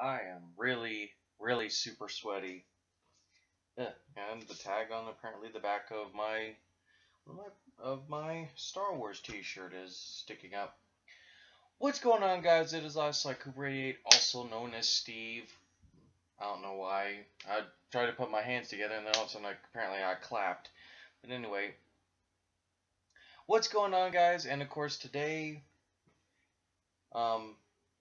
I am really, really super sweaty. And the tag on apparently the back of my Star Wars T-shirt is sticking up. What's going on, guys? It is I, Cooper88, also known as Steve. I don't know why. I tried to put my hands together, and then all of a sudden, apparently, I clapped. But anyway, what's going on, guys? And of course, today,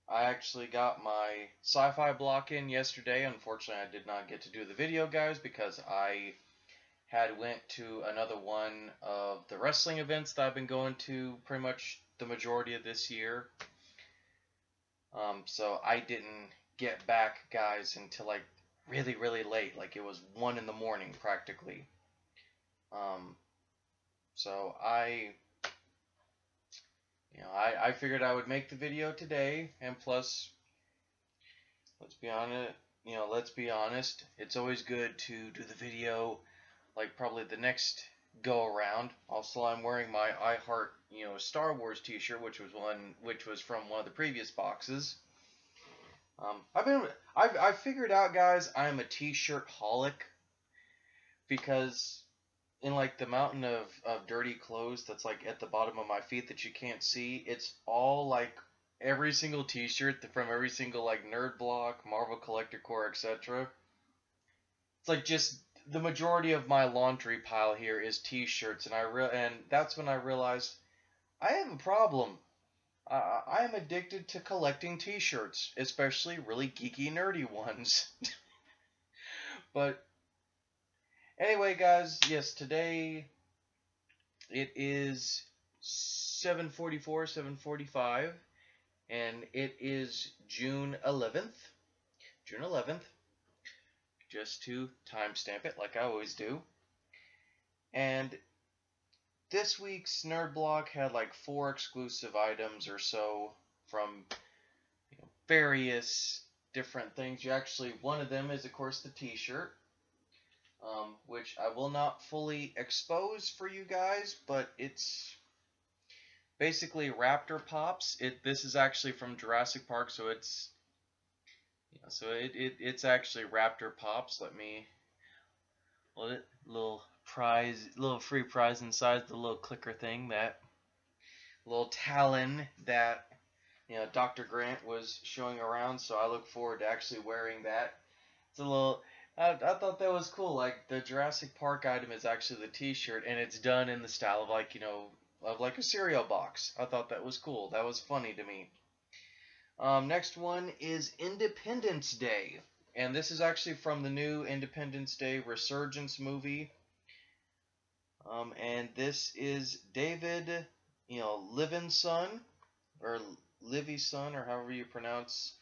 I actually got my sci-fi block in yesterday. Unfortunately, I did not get to do the video, guys, because I had went to another one of the wrestling events that I've been going to pretty much the majority of this year. So I didn't get back, guys, until like really, really late. Like it was 1 in the morning practically. So I figured I would make the video today, and plus, let's be honest, it's always good to do the video like probably the next go around. Also, I'm wearing my I Heart, Star Wars t-shirt, which was from one of the previous boxes. I figured out, guys, I'm a t-shirt holic because in like the mountain of dirty clothes that's like at the bottom of my feet that you can't see, it's all like every single t-shirt from every single like Nerd Block, Marvel Collector Corps, etc. It's like just the majority of my laundry pile here is t-shirts, and that's when I realized I have a problem. I am addicted to collecting t-shirts, especially really geeky, nerdy ones. But anyway, guys, yes, today it is 7:44, 7:45, and it is June 11th. June 11th. Just to timestamp it like I always do. And this week's Nerd Block had like 4 exclusive items or so from various different things. One of them is, of course, the t-shirt, which I will not fully expose for you guys, but it's basically Raptor Pops. This is actually from Jurassic Park, so it's actually Raptor Pops. Little free prize inside the little clicker thing, that little Talon that Dr. Grant was showing around. So I look forward to actually wearing that. It's a little. I thought that was cool. Like the Jurassic Park item is actually the T-shirt, and it's done in the style of like a cereal box. I thought that was cool. That was funny to me. Next one is Independence Day. And this is actually from the new Independence Day Resurgence movie. And this is David, Livingston, or Livingstone, or however you pronounce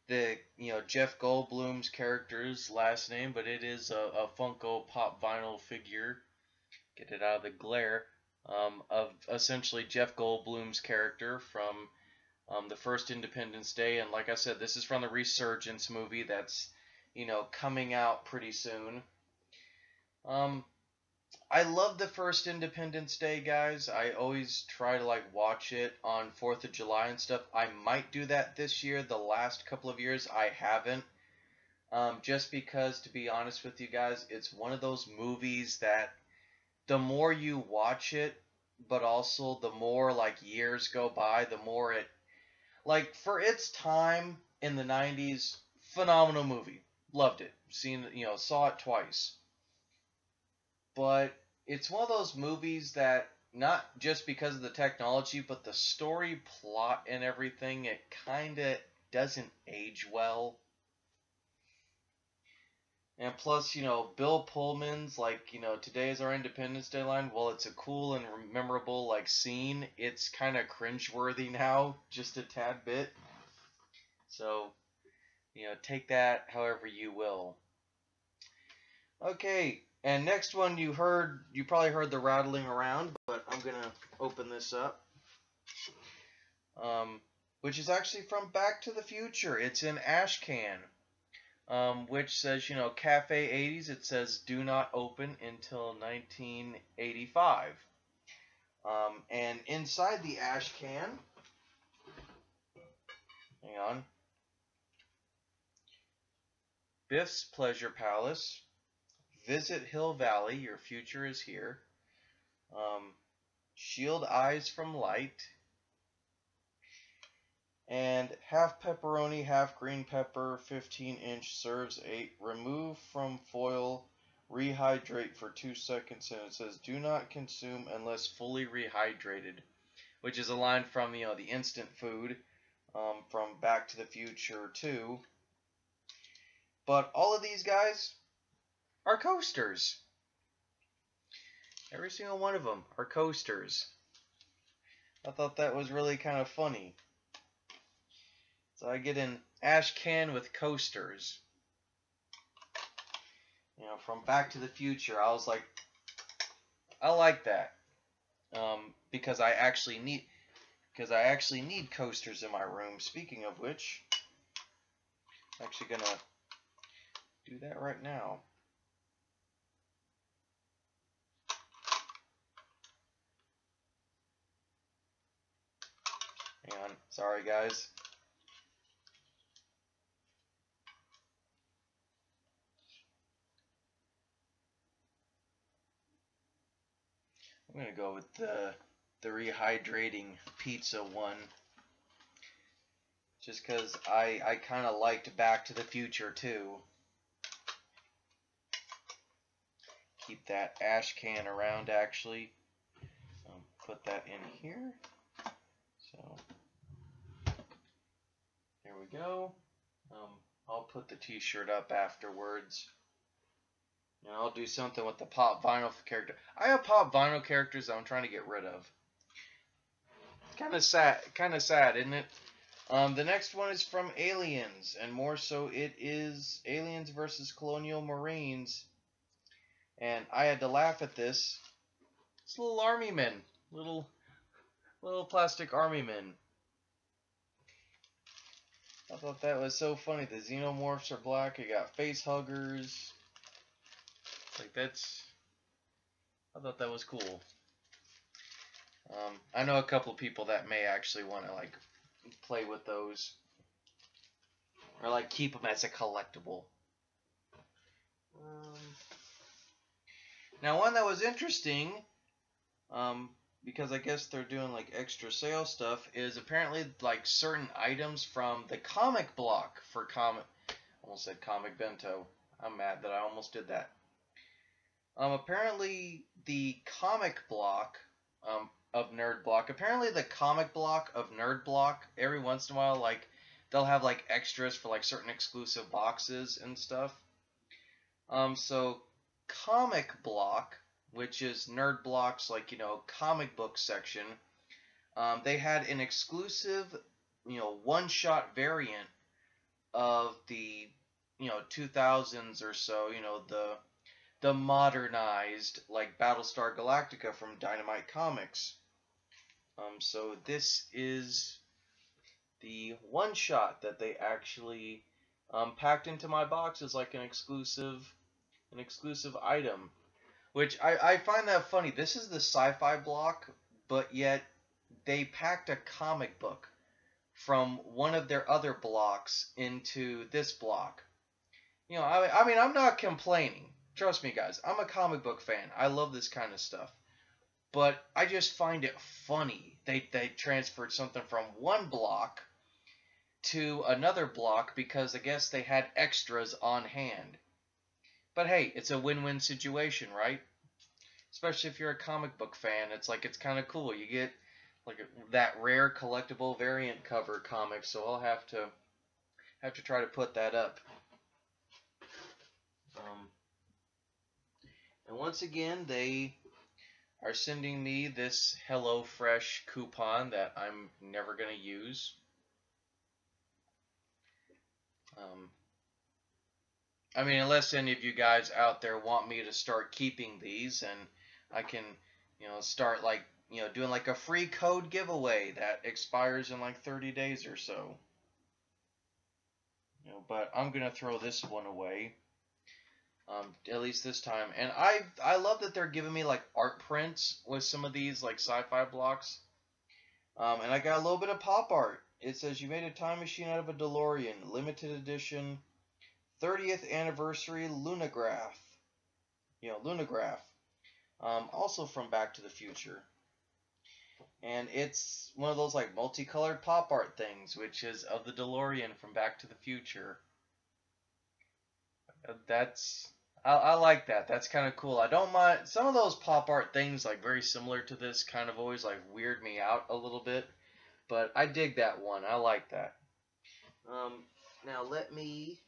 the, Jeff Goldblum's character's last name, but it is a Funko Pop vinyl figure. Get it out of the glare. Of essentially Jeff Goldblum's character from the first Independence Day. And like I said, this is from the Resurgence movie that's, coming out pretty soon. I love the first Independence Day, guys. I always try to like watch it on 4th of July and stuff. I might do that this year. The last couple of years I haven't. Just because, to be honest with you guys, it's one of those movies that the more you watch it, but also the more like years go by, the more it, like, for its time in the 90s, phenomenal movie. Loved it. Saw it twice. But it's one of those movies that, not just because of the technology, but the story, plot, and everything, it kind of doesn't age well. And plus, Bill Pullman's, like, today is our Independence Day line. Well, it's a cool and memorable, like, scene. It's kind of cringeworthy now, just a tad bit. So, take that however you will. Okay, and next one you probably heard the rattling around, but I'm going to open this up. Which is actually from Back to the Future. It's in ash can. Which says, Cafe 80s. It says, do not open until 1985. And inside the ash can, hang on, Biff's Pleasure Palace, Visit Hill Valley, Your Future is Here, Shield Eyes from Light, and half pepperoni, half green pepper, 15-inch, serves 8. Remove from foil, rehydrate for 2 seconds, and it says do not consume unless fully rehydrated, which is a line from the instant food from Back to the Future 2. But all of these guys are coasters. Every single one of them are coasters. I thought that was really kind of funny. So I get an ash can with coasters. From Back to the Future. I was like, I like that. Because I actually need coasters in my room. Speaking of which, I'm actually gonna do that right now. Hang on. Sorry, guys. I'm gonna go with the rehydrating pizza one, just because I kind of liked Back to the Future too. Keep that ash can around, actually. Put that in here. So there we go. I'll put the t-shirt up afterwards. And I'll do something with the pop vinyl character. I have pop vinyl characters that I'm trying to get rid of. Kind of sad, isn't it? The next one is from Aliens, and more so it is Aliens versus Colonial Marines. And I had to laugh at this. It's little army men, little plastic army men. I thought that was so funny. The xenomorphs are black. You got face huggers. I thought that was cool. I know a couple of people that may actually want to play with those, or keep them as a collectible. Now, one that was interesting, because I guess they're doing extra sale stuff, is apparently certain items from the comic block for almost said Comic Bento. I'm mad that I almost did that. Apparently the comic block of Nerd Block, every once in a while, they'll have extras for certain exclusive boxes and stuff. So Comic Block, which is Nerd Block's comic book section, they had an exclusive one-shot variant of the 2000s or so, the modernized Battlestar Galactica from Dynamite Comics. So this is the one shot that they actually packed into my box as an exclusive item, which I find that funny. This is the sci-fi block, but yet they packed a comic book from one of their other blocks into this block. I mean, I'm not complaining. Trust me, guys. I'm a comic book fan. I love this kind of stuff. But I just find it funny. They transferred something from one block to another block because I guess they had extras on hand. But hey, it's a win-win situation, right? Especially if you're a comic book fan. It's kind of cool. You get that rare collectible variant cover comic, so I'll have to try to put that up. And once again, they are sending me this HelloFresh coupon that I'm never going to use. I mean, unless any of you guys out there want me to start keeping these, and I can, start doing a free code giveaway that expires in 30 days or so. But I'm going to throw this one away. At least this time. And I love that they're giving me art prints with some of these sci-fi blocks. And I got a little bit of pop art. It says you made a time machine out of a DeLorean, limited edition, 30th Anniversary Lunograph. Lunograph. Also from Back to the Future. And it's one of those like multicolored pop art things, which is of the DeLorean from Back to the Future. I like that. That's kind of cool. I don't mind some of those pop art things, like very similar to this, kind of always like weird me out a little bit. But I dig that one. I like that. Now let me.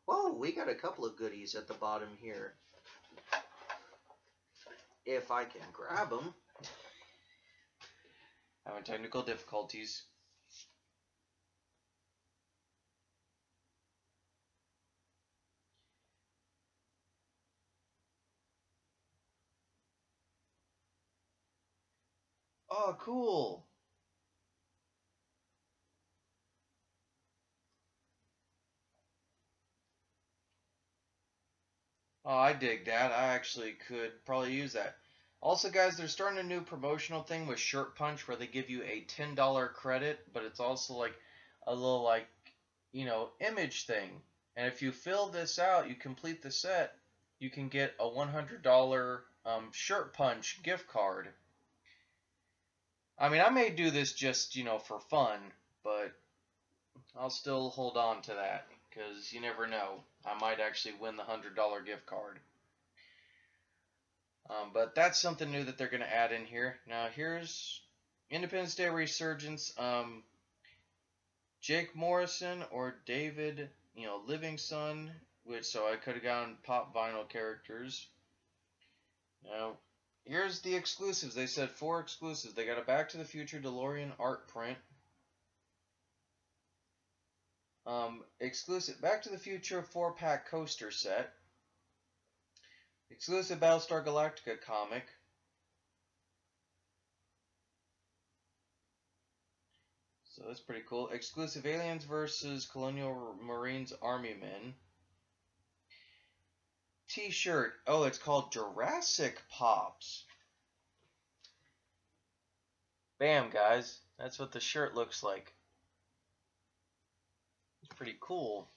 Whoa, we got a couple of goodies at the bottom here. If I can grab them. Having technical difficulties. Oh, cool. Oh, I dig that. I actually could probably use that. Also, guys, they're starting a new promotional thing with Shirt Punch where they give you a $10 credit, but it's also like a little like, image thing. And if you fill this out, you complete the set, you can get a $100 Shirt Punch gift card. I mean, I may do this just, for fun, but I'll still hold on to that because you never know. I might actually win the $100 gift card. But that's something new that they're going to add in here. Now, here's Independence Day Resurgence. Jake Morrison or David, Livingstone, so I could have gotten pop vinyl characters. Now, here's the exclusives. They said 4 exclusives. They got a Back to the Future DeLorean art print. Exclusive Back to the Future 4-pack coaster set. Exclusive Battlestar Galactica comic. So that's pretty cool. Exclusive Aliens vs. Colonial Marines Army Men. T-shirt. Oh, it's called Jurassic Pops. Bam, guys. That's what the shirt looks like. It's pretty cool.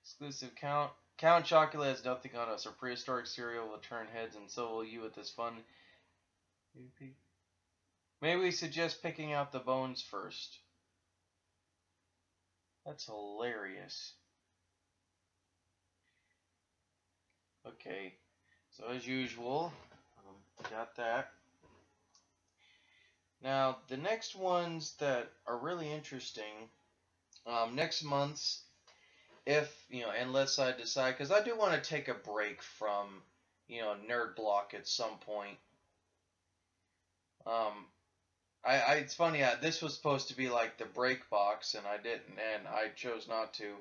Exclusive Count. Count Chocula has nothing on us. Our prehistoric cereal will turn heads, and so will you with this fun. Maybe we suggest picking out the bones first. That's hilarious. Okay, so as usual, got that. Now, the next ones that are really interesting, next month's, unless I decide, because I do want to take a break from, Nerd Block at some point. It's funny, this was supposed to be like the break box, and I didn't, and I chose not to.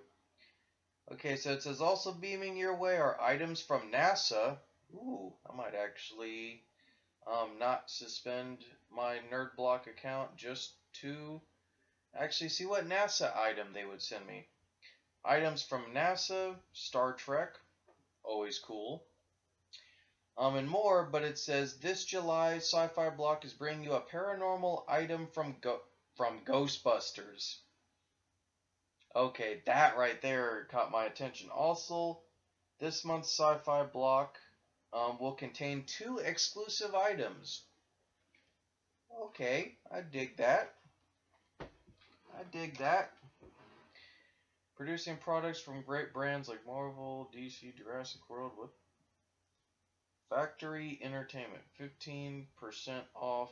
Okay, so it says also beaming your way are items from NASA. Ooh, I might actually not suspend my Nerd Block account just to actually see what NASA item they would send me. Items from NASA, Star Trek, always cool. And more, but it says this July Sci-Fi Block is bringing you a paranormal item from Ghostbusters. Okay, that right there caught my attention. Also, this month's Sci-Fi Block will contain 2 exclusive items. Okay, I dig that. I dig that. Producing products from great brands like Marvel, DC, Jurassic World. What? Factory Entertainment. 15% off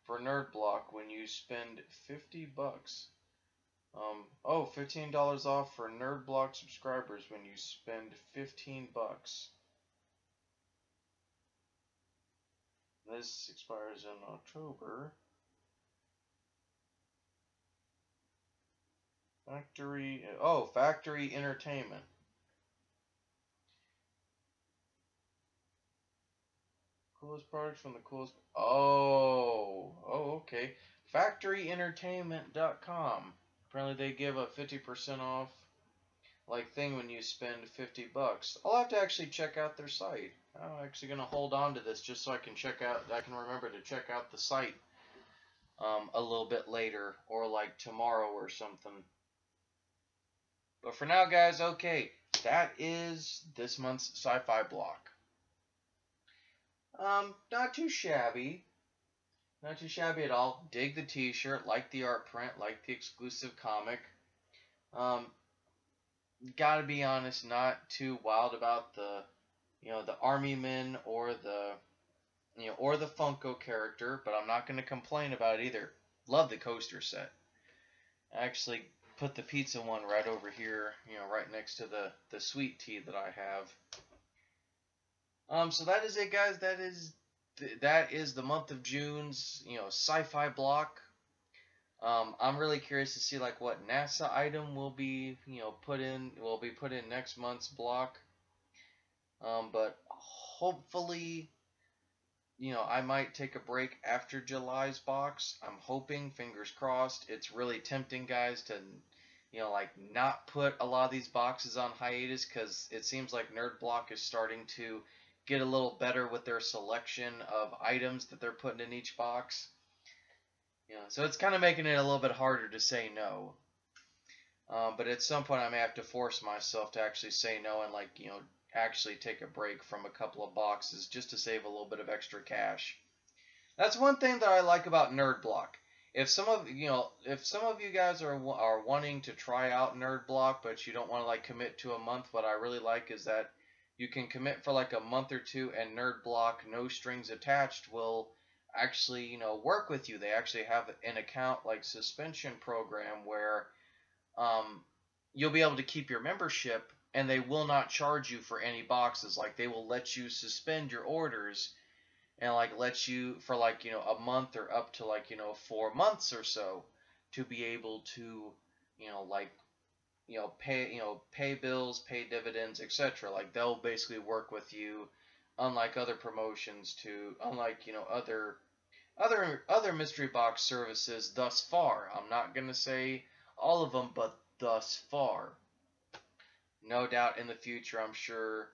for Nerd Block when you spend $50. $15 off for Nerd Block subscribers when you spend $15. This expires in October. Factory Entertainment. Coolest products from the coolest. Okay. FactoryEntertainment.com. Apparently they give a 50% off thing when you spend $50. I'll have to actually check out their site. I'm actually gonna hold on to this just so I can remember to check out the site a little bit later, or like tomorrow or something. But for now, guys, okay, that is this month's sci-fi block. Not too shabby. Not too shabby at all. Dig the t-shirt, like the art print, like the exclusive comic. Um, Gotta be honest, not too wild about the Army Men or the Funko character, but I'm not gonna complain about it either. Love the coaster set. I actually put the pizza one right over here, right next to the sweet tea that I have. So that is it, guys. That is the month of June's sci-fi block. I'm really curious to see like what NASA item will be put in next month's block. But hopefully, I might take a break after July's box. I'm hoping, fingers crossed. It's really tempting, guys, to like not put a lot of these boxes on hiatus, because it seems like Nerd Block is starting to get a little better with their selection of items that they're putting in each box. So it's kind of making it a little bit harder to say no. But at some point, I may have to force myself to actually say no and actually take a break from a couple of boxes just to save a little bit of extra cash. That's one thing that I like about Nerd Block. If some of you guys are wanting to try out Nerd Block, but you don't want to commit to a month, what I really like is that you can commit for a month or two, and Nerd Block, no strings attached, will actually work with you. They actually have an account suspension program where you'll be able to keep your membership, and they will not charge you for any boxes. They will let you suspend your orders and let you for a month or up to 4 months or so to be able to pay bills, pay dividends, etc. They'll basically work with you, unlike other promotions, to unlike other mystery box services thus far. I'm not gonna say all of them, but thus far. No doubt in the future, I'm sure.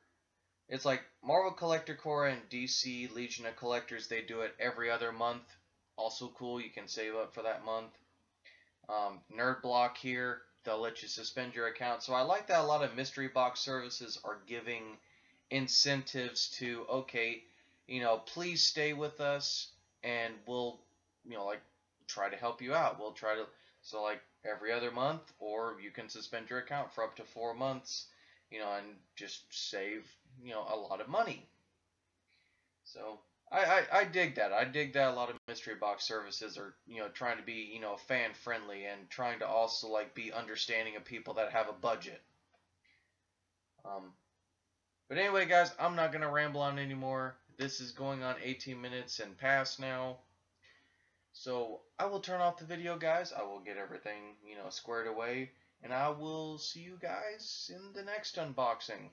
It's like Marvel Collector Corps and DC Legion of Collectors, they do it every other month. Also cool, you can save up for that month. Nerd Block here, they'll let you suspend your account. So I like that a lot of mystery box services are giving incentives to, okay, please stay with us and we'll, try to help you out. We'll try to, so every other month, or you can suspend your account for up to 4 months, and just save, a lot of money. So I dig that. I dig that a lot of mystery box services are, trying to be, fan friendly and trying to also be understanding of people that have a budget. But anyway, guys, I'm not going to ramble on anymore. This is going on 18 minutes and past now. So I will turn off the video, guys. I will get everything, squared away. And I will see you guys in the next unboxing.